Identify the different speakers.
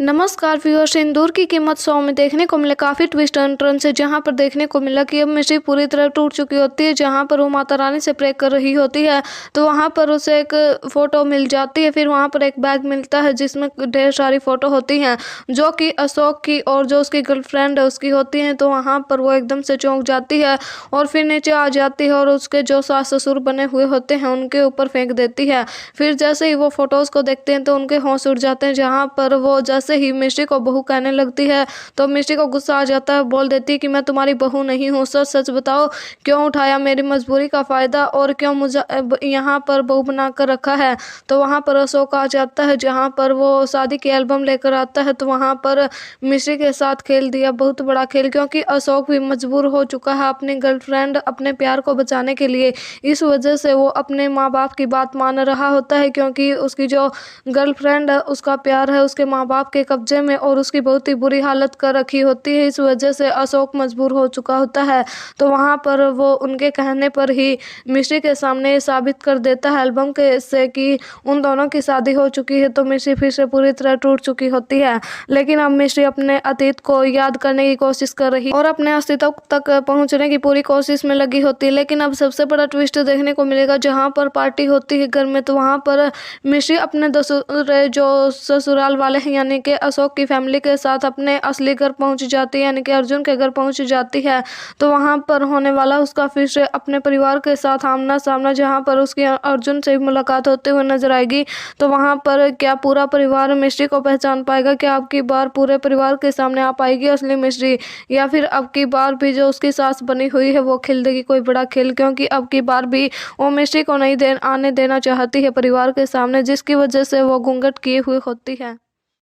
Speaker 1: नमस्कार व्यूअर्स, सिंदूर की कीमत 100 में देखने को मिले काफ़ी ट्विस्ट एंड टर्न से, जहां पर देखने को मिला कि अब मिश्री पूरी तरह टूट चुकी होती है। जहां पर वो माता रानी से प्रे कर रही होती है तो वहां पर उसे एक फ़ोटो मिल जाती है। फिर वहां पर एक बैग मिलता है जिसमें ढेर सारी फ़ोटो होती हैं जो कि अशोक की और जो उसकी गर्लफ्रेंड है उसकी होती हैं। तो वहाँ पर वो एकदम से चौंक जाती है और फिर नीचे आ जाती है और उसके जो सास ससुर बने हुए होते हैं उनके ऊपर फेंक देती है। फिर जैसे ही वो फ़ोटोज़ को देखते हैं तो उनके होश उड़ जाते हैं। जहाँ पर वो जैसे ही मिश्री को बहू कहने लगती है तो मिश्री को गुस्सा आ जाता है, बोल देती है कि मैं तुम्हारी बहू नहीं हूँ, सच सच बताओ क्यों उठाया मेरी मजबूरी का फ़ायदा और क्यों मुझे यहाँ पर बहू बना कर रखा है। तो वहाँ पर अशोक आ जाता है जहाँ पर वो शादी की एल्बम लेकर आता है। तो वहाँ पर मिश्री के साथ खेल दिया बहुत बड़ा खेल, क्योंकि अशोक भी मजबूर हो चुका है अपनी गर्लफ्रेंड अपने प्यार को बचाने के लिए। इस वजह से वो अपने माँ बाप की बात मान रहा होता है, क्योंकि उसकी जो गर्लफ्रेंड है उसका प्यार है उसके माँ बाप के कब्जे में और उसकी बहुत ही बुरी हालत कर रखी होती है। इस वजह से अशोक मजबूर हो चुका होता है। तो वहाँ पर वो उनके कहने पर ही मिश्री के सामने साबित कर देता है एल्बम के से कि उन दोनों की शादी हो चुकी है। तो मिश्री फिर से पूरी तरह टूट चुकी होती है, लेकिन अब मिश्री अपने अतीत को याद करने की कोशिश कर रही और अपने अस्तित्व तक पहुँचने की पूरी कोशिश में लगी होती है। लेकिन अब सबसे बड़ा ट्विस्ट देखने को मिलेगा जहाँ पर पार्टी होती है घर में। तो वहाँ पर मिश्री अपने जो ससुराल वाले हैं यानी कि अशोक की फैमिली के साथ अपने असली घर पहुंच जाती है, यानी कि अर्जुन के घर पहुंच जाती है। तो वहां पर होने वाला उसका फिर से अपने परिवार के साथ आमना सामना, जहां पर उसकी अर्जुन से मुलाकात होते हुए नजर आएगी। तो वहां पर क्या पूरा परिवार मिश्री को पहचान पाएगा? क्या अब की बार पूरे परिवार के सामने आ पाएगी असली मिश्री, या फिर अब की बार भी जो उसकी सास बनी हुई है वो खेल देगी कोई बड़ा खेल? क्योंकि अब की बार भी वो मिश्री को नहीं आने देना चाहती है परिवार के सामने, जिसकी वजह से वो घूंघट किए हुए होती है।